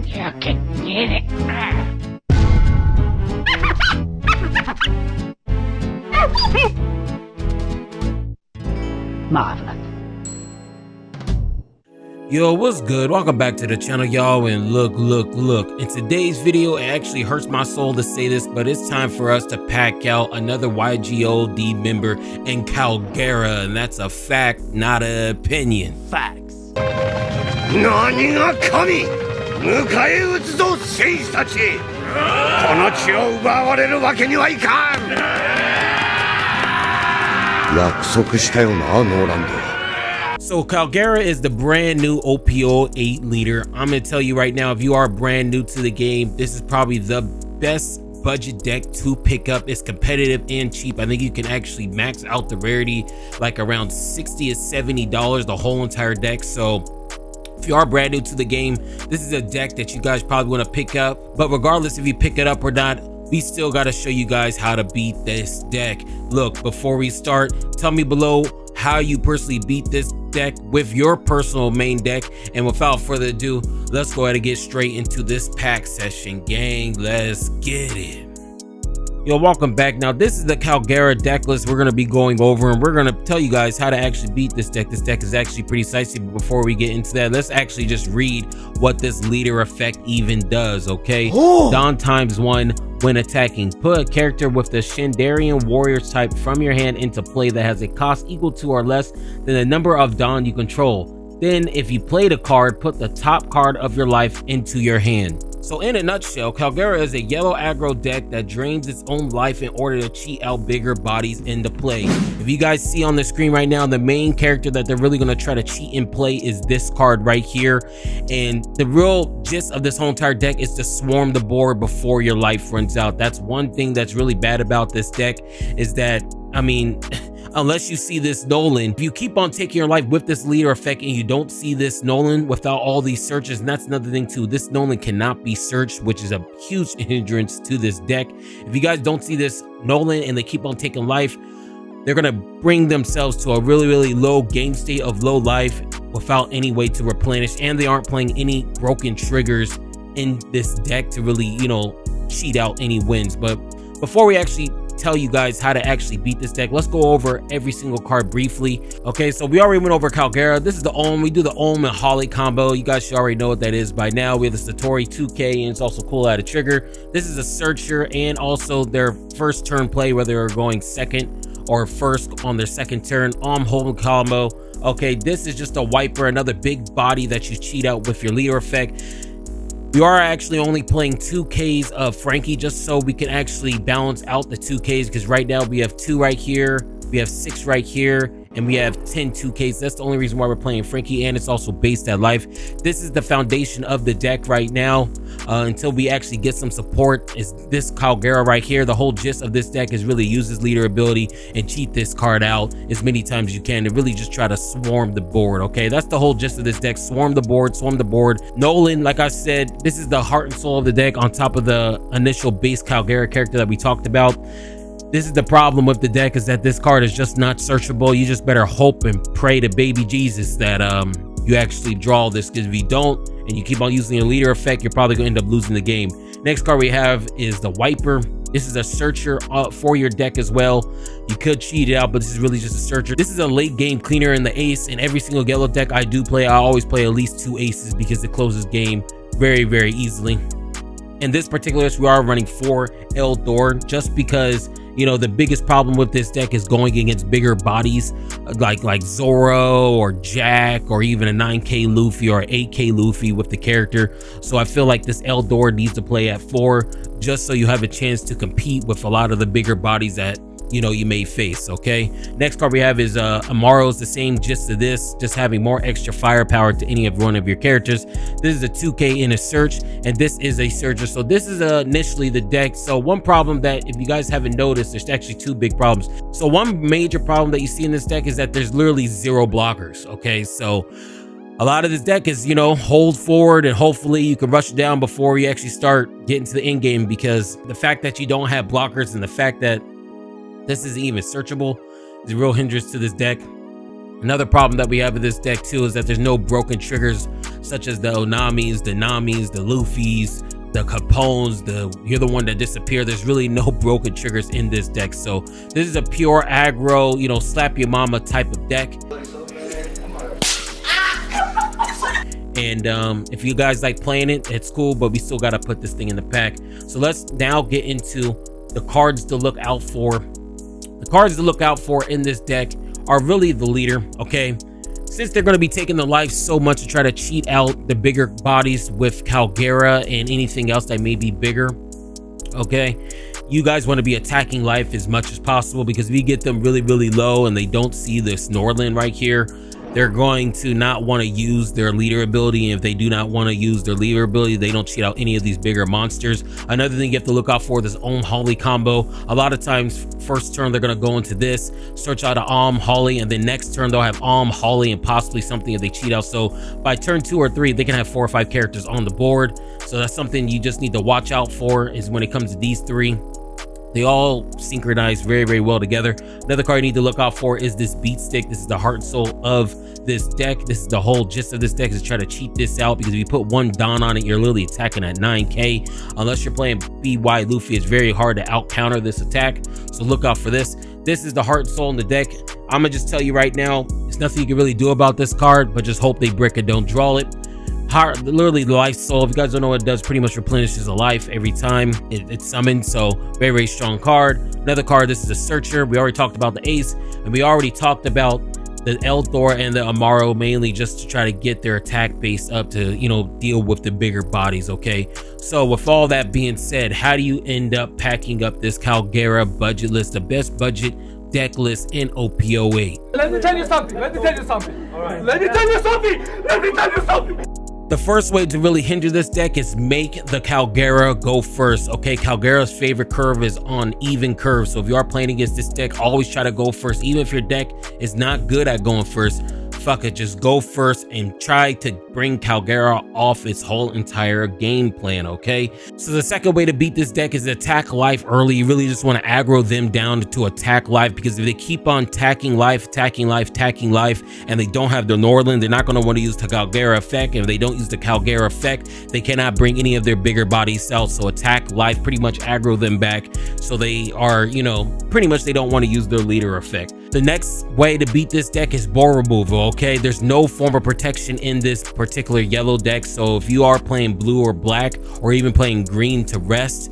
You can get it. Marvelous. Yo, what's good? Welcome back to the channel, y'all. And look. In today's video, it actually hurts my soul to say this, but it's time for us to pack out another YGOD member in Kalgara, and that's a fact, not an opinion. Facts. 何が神？迎え撃つぞ戦士たち！この地を奪われるわけにはいかん！約束したよな、ノーランド。 So Kalgara is the brand new OP08 leader. I'm gonna tell you right now, if you are brand new to the game, this is probably the best budget deck to pick up. It's competitive and cheap. I think you can actually max out the rarity like around $60 to $70, the whole entire deck. So if you are brand new to the game, this is a deck that you guys probably want to pick up. But regardless if you pick it up or not, we still got to show you guys how to beat this deck. Look, before we start, tell me below how you personally beat this deck with your personal main deck. And without further ado, let's go ahead and get straight into this pack session, gang. Let's get it. Yo, welcome back. Now this is the Kalgara deck list we're going to be going over, and we're going to tell you guys how to actually beat this deck. This deck is actually pretty dicey, but before we get into that, let's actually just read what this leader effect even does, okay? Dawn ×1 when attacking. Put a character with the Shandarian warrior type from your hand into play that has a cost equal to or less than the number of Dawn you control. Then if you played a card, put the top card of your life into your hand. So in a nutshell, Kalgara is a yellow aggro deck that drains its own life in order to cheat out bigger bodies into play. If you guys see on the screen right now, the main character that they're really going to try to cheat in play is this card right here. And the real gist of this whole entire deck is to swarm the board before your life runs out. That's one thing that's really bad about this deck, is that, I mean, unless you see this Nolan, if you keep on taking your life with this leader effect and you don't see this Nolan without all these searches, and that's another thing too, this Nolan cannot be searched, which is a huge hindrance to this deck. If you guys don't see this Nolan and they keep on taking life, they're gonna bring themselves to a really low game state of low life without any way to replenish, and they aren't playing any broken triggers in this deck to really, you know, cheat out any wins. But before we actually tell you guys how to actually beat this deck, let's go over every single card briefly. Okay, so we already went over Kalgara. This is the Ohm. We do the Ohm and Holly combo. You guys should already know what that is by now. We have the Satori 2K, and it's also cool out of trigger. This is a searcher, and also their first turn play, whether they're going second or first on their second turn. Hold combo. Okay, this is just a wiper, another big body that you cheat out with your leader effect. We are actually only playing 2Ks of Frankie just so we can actually balance out the 2Ks, because right now we have 2 right here, we have 6 right here, and we have 10 2Ks. That's the only reason why we're playing Frankie, and it's also based at life. This is the foundation of the deck right now until we actually get some support. Is this Kalgara right here. The whole gist of this deck is really use his leader ability and cheat this card out as many times as you can, and really just try to swarm the board. Okay, that's the whole gist of this deck. Swarm the board. Nolan, like I said, this is the heart and soul of the deck on top of the initial base Kalgara character that we talked about. This is the problem with the deck, is that this card is just not searchable. You just better hope and pray to baby Jesus that you actually draw this, because if you don't and you keep on using your leader effect, you're probably gonna end up losing the game. Next card we have is the Wiper. This is a searcher for your deck as well. You could cheat it out, but this is really just a searcher. This is a late game cleaner in the ace. In every single yellow deck I do play, I always play at least 2 aces because it closes game very easily. In this particular list, we are running 4 Eldor, just because, you know, the biggest problem with this deck is going against bigger bodies like Zoro or Jack, or even a 9K Luffy or 8K Luffy with the character. So I feel like this Eldor needs to play at 4, just so you have a chance to compete with a lot of the bigger bodies that, you know, you may face. Okay, next card we have is Amaro's. The same gist of this, just having more extra firepower to any of one of your characters. This is a 2K in a search, and this is a searcher. So this is initially the deck. So one problem that, if you guys haven't noticed, there's actually 2 big problems. So one major problem that you see in this deck is that there's literally 0 blockers. Okay, so a lot of this deck is, you know, hold forward and hopefully you can rush it down before you actually start getting to the end game, because the fact that you don't have blockers and the fact that this isn't even searchable is a real hindrance to this deck. Another problem that we have with this deck too is that there's no broken triggers such as the Onamis, the Namis, the Luffys, the Capones, you're the one that disappeared. There's really no broken triggers in this deck. So this is a pure aggro, you know, slap your mama type of deck. And if you guys like playing it, it's cool, but we still got to put this thing in the pack. So let's now get into the cards to look out for. The cards to look out for in this deck are really the leader, okay? Since they're going to be taking the life so much to try to cheat out the bigger bodies with Kalgara and anything else that may be bigger, okay? You guys want to be attacking life as much as possible, because if you get them really, really low and they don't see this Norland right here, they're going to not want to use their leader ability. And if they do not want to use their leader ability, they don't cheat out any of these bigger monsters. Another thing you have to look out for, this Holly combo. A lot of times, first turn, they're going to go into this, search out a Holly, and then next turn, they'll have Holly and possibly something if they cheat out. So by turn 2 or 3, they can have 4 or 5 characters on the board. So that's something you just need to watch out for, is when it comes to these 3. They all synchronize very, very well together. Another card you need to look out for is this Beat Stick. This is the heart and soul of this deck. This is the whole gist of this deck, is try to cheat this out, because if you put 1 Don on it, you're literally attacking at 9k. Unless you're playing BY Luffy, it's very hard to out counter this attack. So look out for this. This is the heart and soul in the deck. I'm gonna just tell you right now, there's nothing you can really do about this card, but just hope they brick it, don't draw it. Literally the life soul, if you guys don't know what it does, pretty much replenishes a life every time it's summoned. So very, very strong card. Another card, this is a searcher. We already talked about the ace, and we already talked about the Elthor and the Amaro, mainly just to try to get their attack base up to, you know, deal with the bigger bodies. Okay, so with all that being said, how do you end up packing up this Kalgara budget list, the best budget deck list in OP08? Let me tell you something. Let me tell you something. All right. Let me tell you something. Let me tell you something. The first way to really hinder this deck is make the Kalgara go first. Okay, Kalgara's favorite curve is on even curve. So if you are playing against this deck, always try to go first. Even if your deck is not good at going first, fuck it, just go first and try to bring Kalgara off its whole entire game plan, okay? So the second way to beat this deck is to attack life early. You really just want to aggro them down to attack life, because if they keep on attacking life, and they don't have the Norland, they're not going to want to use the Kalgara effect. And if they don't use the Kalgara effect, they cannot bring any of their bigger bodies out. So attack life, pretty much aggro them back, so they are, you know, pretty much they don't want to use their leader effect. The next way to beat this deck is board removal, okay? There's no form of protection in this particular yellow deck, so if you are playing blue or black, or even playing green to rest,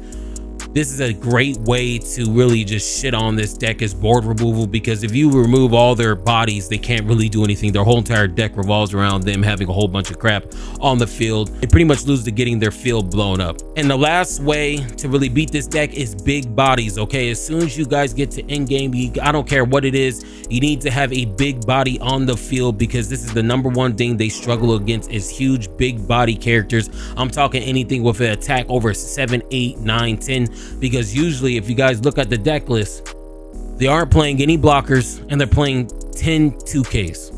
this is a great way to really just shit on this deck, is board removal, because if you remove all their bodies, they can't really do anything. Their whole entire deck revolves around them having a whole bunch of crap on the field. They pretty much lose to getting their field blown up. And the last way to really beat this deck is big bodies, okay? As soon as you guys get to end game, I don't care what it is, you need to have a big body on the field, because this is the #1 thing they struggle against, is huge big body characters. I'm talking anything with an attack over 7, 8, 9, 10. Because usually, if you guys look at the deck list, they aren't playing any blockers, and they're playing 10 2Ks,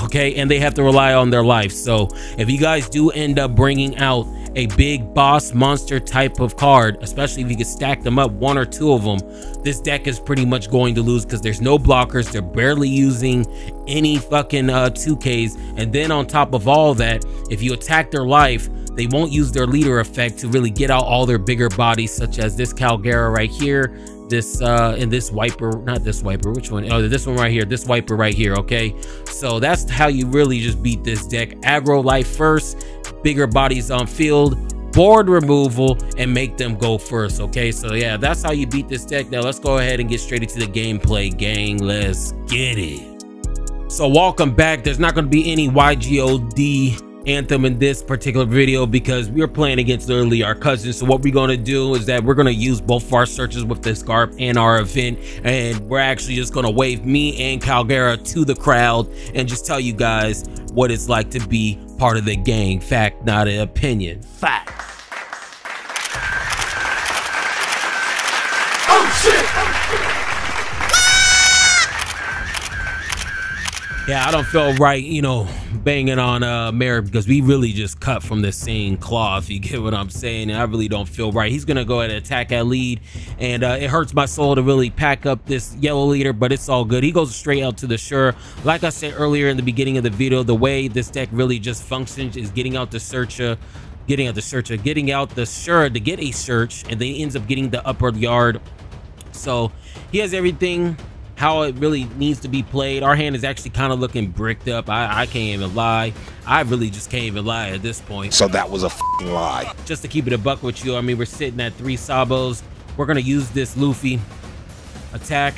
okay? And they have to rely on their life. So if you guys do end up bringing out a big boss monster type of card, especially if you can stack them up, 1 or 2 of them, this deck is pretty much going to lose, because there's no blockers. They're barely using any fucking 2Ks. And then on top of all that, if you attack their life, they won't use their leader effect to really get out all their bigger bodies, such as this Kalgara right here, this and this Wiper, not this Wiper, which one? Oh, this one right here, this Wiper right here, okay? So that's how you really just beat this deck. Aggro life first, bigger bodies on field, board removal, and make them go first, okay? So yeah, that's how you beat this deck. Now let's go ahead and get straight into the gameplay, gang. Let's get it. So welcome back. There's not going to be any YGOD anthem in this particular video, because we're playing against literally our cousins. So what we're going to do is that we're going to use both of our searches with this Garp and our event, and we're actually just going to wave me and Kalgara to the crowd and just tell you guys what it's like to be part of the gang. Fact, not an opinion. Fact. Oh shit! Yeah, I don't feel right, you know, banging on Merrick because we really just cut from the same cloth. You get what I'm saying? And I really don't feel right. He's gonna go ahead and attack at lead, and it hurts my soul to really pack up this yellow leader, but it's all good. He goes straight out to the Sure. Like I said earlier in the beginning of the video, the way this deck really just functions is getting out the Sure to get a search, and then he ends up getting the upper yard. So he has everything how it really needs to be played. Our hand is actually kind of looking bricked up. I can't even lie. I really just can't even lie at this point. So that was a f***ing lie. Just to keep it a buck with you, I mean, we're sitting at 3 Sabos. We're gonna use this Luffy attack,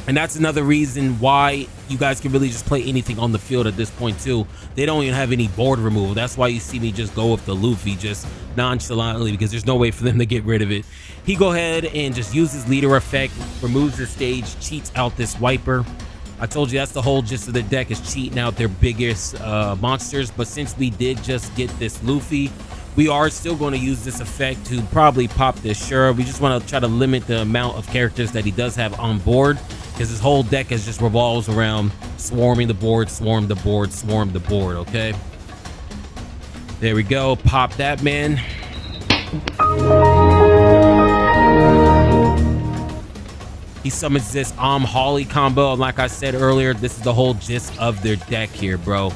and that's another reason why you guys can really just play anything on the field at this point too. They don't even have any board removal. That's why you see me just go with the Luffy just nonchalantly, because there's no way for them to get rid of it. He go ahead and just uses leader effect, removes the stage, cheats out this wiper. I told you that's the whole gist of the deck, is cheating out their biggest monsters. But since we did just get this Luffy, we are still going to use this effect to probably pop this Sure. We just want to try to limit the amount of characters that he does have on board, because his whole deck is just revolves around swarming the board, swarm the board, swarm the board. Okay, there we go. Pop that, man. He summons this Holly combo, and like I said earlier, this is the whole gist of their deck here, bro.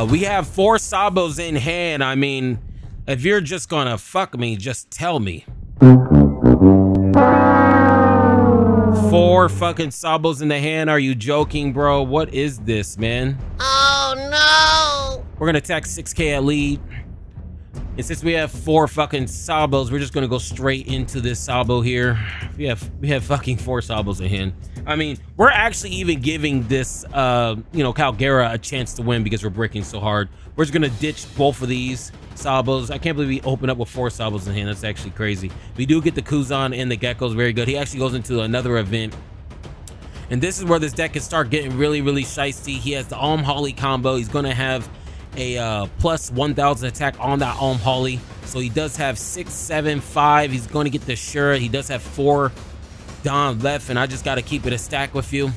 We have 4 Sabos in hand. I mean, if you're just gonna fuck me, just tell me. 4 fucking Sabos in the hand? Are you joking, bro? What is this, man? Oh no! We're gonna attack 6K at lead. And since we have 4 fucking Sabos, we're just gonna go straight into this Sabo here. We have fucking 4 Sabos in hand. I mean, we're actually even giving this you know, Kalgara a chance to win because we're breaking so hard. We're just gonna ditch both of these Sabos. I can't believe we opened up with 4 Sabos in hand. That's actually crazy. We do get the Kuzan and the Geckos, very good. He actually goes into another event. And this is where this deck can start getting really, really shiesty. He has the Holly combo. He's gonna have a plus 1000 attack on that Holly, so he does have 6, 7, 5. He's going to get the Sure. He does have 4 Don left, and I just got to keep it a stack with you.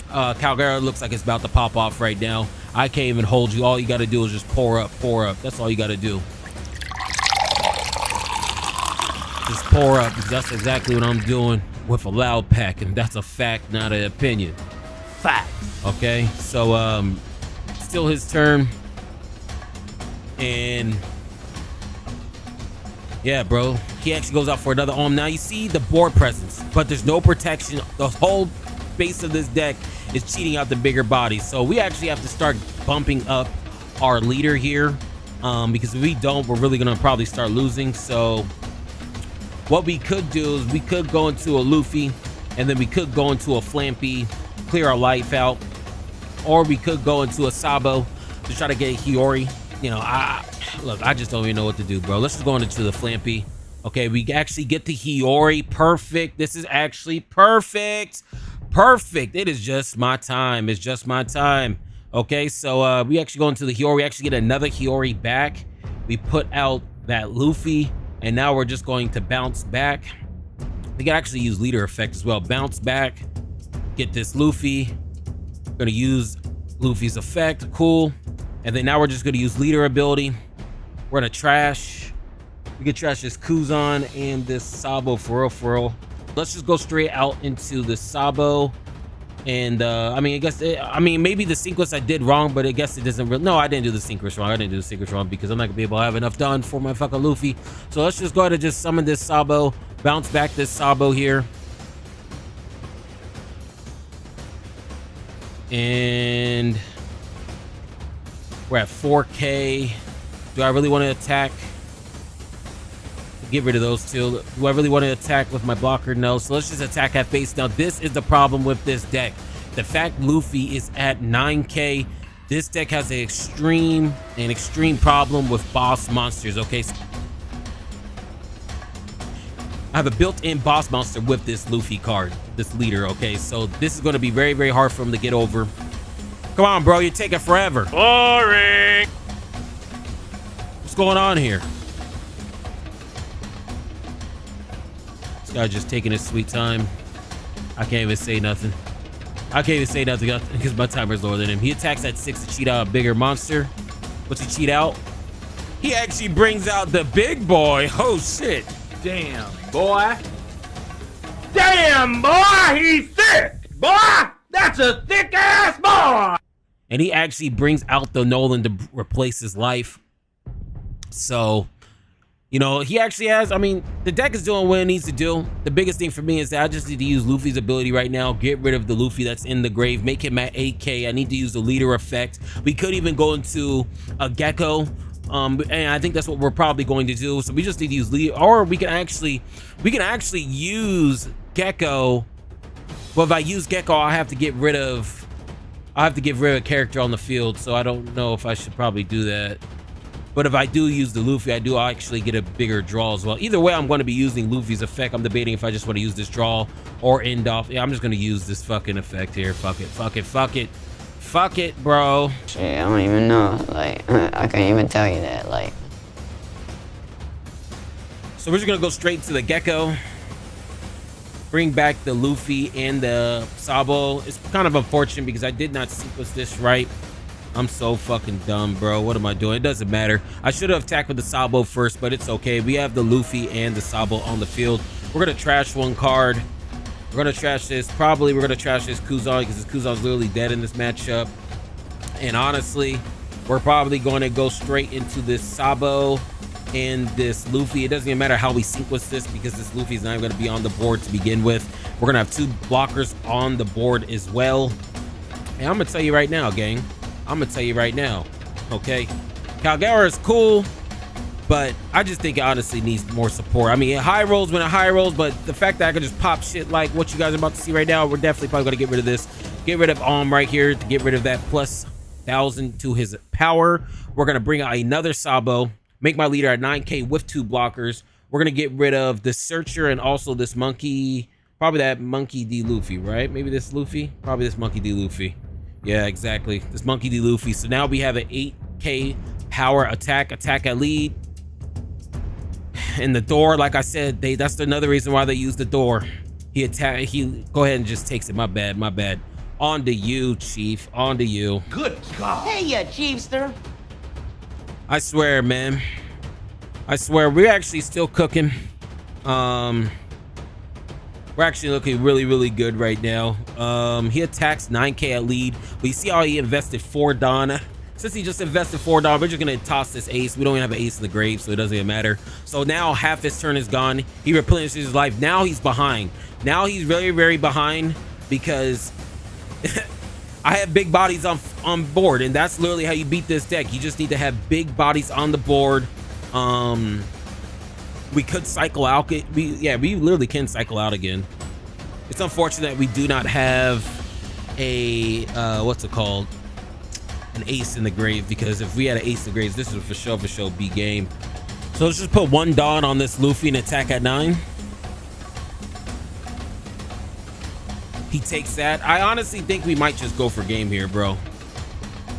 Kalgara looks like it's about to pop off right now. I can't even hold you. All you got to do is just pour up. That's all you got to do. Just pour up, because that's exactly what I'm doing with a loud pack, and that's a fact, not an opinion. Fact. Okay, so still his turn. And yeah, bro, he actually goes out for another Now you see the board presence, but there's no protection. The whole base of this deck is cheating out the bigger bodies. So we actually have to start bumping up our leader here, because if we don't, we're really gonna probably start losing. So what we could do is we could go into a Luffy, and then we could go into a Flampy, clear our life out, or we could go into a Sabo to try to get a Hiyori. You know, look, I just don't even know what to do, bro. Let's just go into the Flampy. Okay, we actually get the Hiyori. Perfect. This is actually perfect. Perfect. It is just my time. It's just my time. Okay, so we actually go into the Hiyori. We actually get another Hiyori back. We put out that Luffy, and now we're just going to bounce back. We can actually use leader effect as well. Bounce back. Get this Luffy. Gonna use Luffy's effect. Cool. And then now we're just gonna use leader ability. We're gonna trash. We can trash this Kuzan and this Sabo for real. Let's just go straight out into the Sabo. And I mean, maybe the sequence I did wrong, but I guess it doesn't really. No, I didn't do the sequence wrong. I didn't do the sequence wrong because I'm not gonna be able to have enough done for my fucking Luffy. So let's just go ahead and just summon this Sabo, bounce back this Sabo here. And we're at 4K. Do I really want to attack? Get rid of those 2. Do I really want to attack with my blocker? No. So let's just attack at face. Now, this is the problem with this deck. The fact Luffy is at 9K, this deck has an extreme problem with boss monsters, okay? I have a built-in boss monster with this Luffy card, this leader, okay? So this is going to be very, very hard for him to get over. Come on, bro. You're taking forever. Boring. What's going on here? This guy's just taking his sweet time. I can't even say nothing. I can't even say nothing because my timer's lower than him. He attacks at 6 to cheat out a bigger monster. What's he cheat out? He actually brings out the big boy. Oh, shit. Damn, boy. Damn, boy, he's thick. Boy, that's a thick-ass boy. And he actually brings out the Nolan to replace his life. So, you know, he actually has, I mean, the deck is doing what it needs to do. The biggest thing for me is that I just need to use Luffy's ability right now. Get rid of the Luffy that's in the grave. Make him at 8K. I need to use the leader effect. We could even go into a Gecko. And I think that's what we're probably going to do. So we just need to use leader, or we can actually use Gecko. Well, if I use Gecko, I have to get rid of a character on the field. So I don't know if I should probably do that. But if I do use the Luffy, I do actually get a bigger draw as well. Either way, I'm going to be using Luffy's effect. I'm debating if I just want to use this draw or end off. Yeah, I'm just going to use this fucking effect here. Fuck it, fuck it, fuck it. Fuck it, bro. Shit, I don't even know. Like, I can't even tell you that. Like. So we're just going to go straight to the Gecko. Bring back the Luffy and the Sabo. It's kind of unfortunate because I did not sequence this right. I'm so fucking dumb, bro. What am I doing? It doesn't matter. I should have attacked with the Sabo first, but it's okay. We have the Luffy and the Sabo on the field. We're going to trash one card. We're going to trash this. Probably we're going to trash this Kuzan because this Kuzan's literally dead in this matchup. And honestly, we're probably going to go straight into this Sabo and this Luffy. It doesn't even matter how we sequence this because this Luffy is not even going to be on the board to begin with. We're going to have 2 blockers on the board as well. And I'm going to tell you right now, gang. I'm gonna tell you right now, okay? Kalgara is cool, but I just think it honestly needs more support. I mean, it high rolls when it high rolls, but the fact that I can just pop shit like what you guys are about to see right now, we're definitely probably gonna get rid of this. Get rid of right here to get rid of that plus 1,000 to his power. We're gonna bring out another Sabo, make my leader at 9K with 2 blockers. We're gonna get rid of the Searcher and also this monkey, probably that Monkey D. Luffy, right? Maybe this Luffy? Probably this Monkey D. Luffy. Yeah, exactly. This Monkey D. Luffy. So now we have an 8K power attack at lead. And the door, like I said, that's another reason why they use the door. He go ahead and just takes it. My bad, my bad. On to you, Chief. On to you. Good God. Hey, you Chiefster. I swear, man. I swear, we're actually still cooking. We're actually looking really, really good right now. He attacks 9K at lead. But you see how he invested 4 Dawn. Since he just invested 4 Dawn, we're just going to toss this ace. We don't even have an ace in the grave, so it doesn't even matter. So now half his turn is gone. He replenishes his life. Now he's behind. Now he's very, very behind because I have big bodies on board. And that's literally how you beat this deck. You just need to have big bodies on the board. We could cycle out. We literally can cycle out again. It's unfortunate that we do not have a what's it called, an ace in the grave, because if we had an ace in the grave, this is for sure B game. So let's just put 1 Dawn on this Luffy and attack at 9. He takes that. I honestly think we might just go for game here, bro.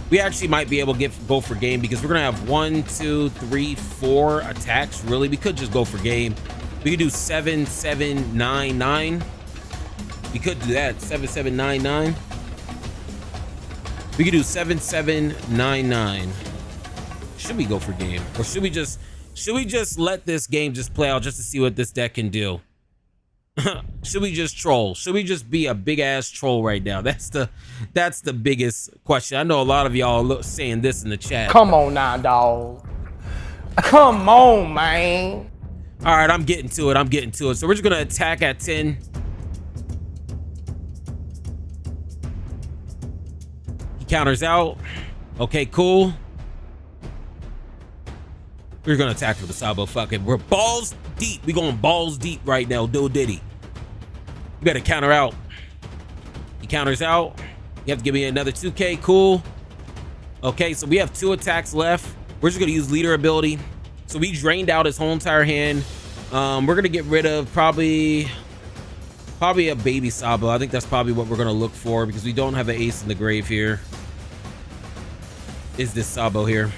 We actually might be able to go for game because we're gonna have 1, 2, 3, 4 attacks. Really, we could just go for game. We could do 7, 7, 9, 9. We could do that. 7, 7, 9, 9. We could do 7, 7, 9, 9. Should we go for game, or should we just let this game just play out just to see what this deck can do? Should we just troll? Should we just be a big ass troll right now? That's the biggest question. I know a lot of y'all saying this in the chat. Come on now, dog. Come on, man. All right, I'm getting to it. I'm getting to it. So we're just gonna attack at 10. He counters out. Okay, cool. We're gonna attack for the Sabo. Fuck it. We're balls deep. We going balls deep right now. Do diddy. You better counter out. He counters out. You have to give me another 2K. Cool. Okay, so we have 2 attacks left. We're just gonna use leader ability. So we drained out his whole entire hand. We're gonna get rid of probably a baby Sabo. I think that's probably what we're gonna look for because we don't have an ace in the grave here. Is this Sabo here?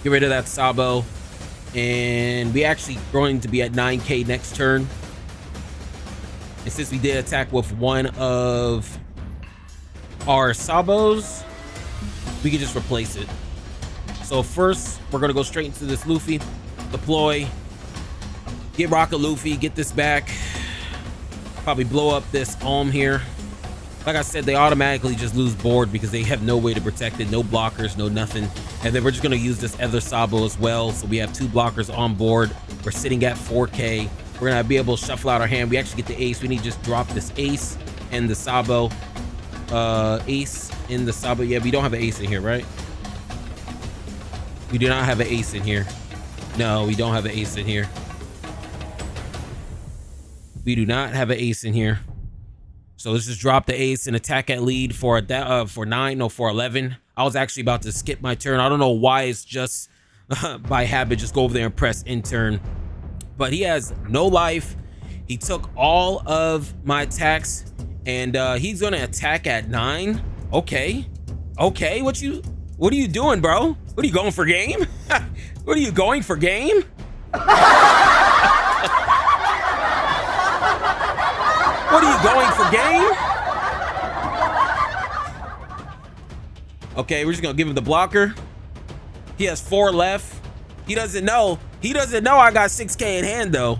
Get rid of that Sabo. And we actually going to be at 9K next turn. And since we did attack with one of our sabos, we can just replace it. So first, we're gonna go straight into this Luffy, deploy, get Rocket Luffy, get this back, probably blow up this Alm here. Like I said, they automatically just lose board because they have no way to protect it, no blockers, no nothing. And then we're just gonna use this other sabo as well. So we have 2 blockers on board. We're sitting at 4K. We're gonna be able to shuffle out our hand. We actually get the ace. We need to just drop this ace and the sabo. Ace in the sabo. Yeah, we don't have an ace in here, right? We do not have an ace in here. No, we don't have an ace in here. We do not have an ace in here. So let's just drop the ace and attack at lead for 9, no, for 11. I was actually about to skip my turn. I don't know why it's just by habit, just go over there and press in turn. But he has no life. He took all of my attacks and he's gonna attack at 9. Okay. Okay, what are you doing, bro? What are you going for game? What are you going for game? What are you going for game? Okay, we're just gonna give him the blocker. He has 4 left. He doesn't know I got 6K in hand though.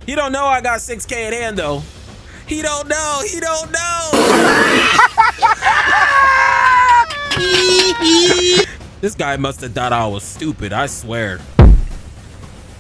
He don't know I got 6K in hand though. He don't know. This guy must have thought I was stupid, I swear.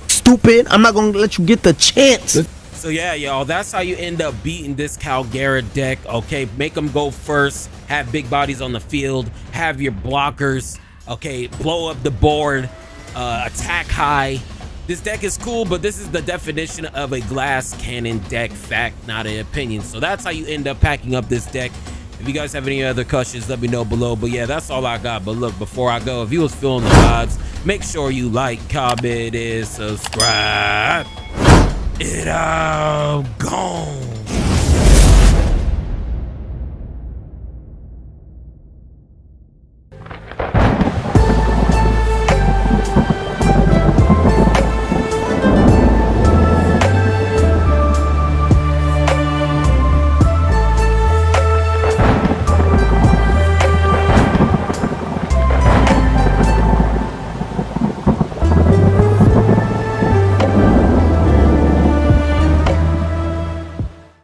Stupid, I'm not gonna let you get the chance. So yeah, y'all, that's how you end up beating this Kalgara deck. Okay, make them go first, have big bodies on the field, have your blockers, okay, blow up the board, attack high. This deck is cool, but this is the definition of a glass cannon deck, fact, not an opinion. So that's how you end up packing up this deck. If you guys have any other questions, let me know below. But yeah, that's all I got. But look, before I go, if you was feeling the vibes, make sure you like, comment, and subscribe. It all gone.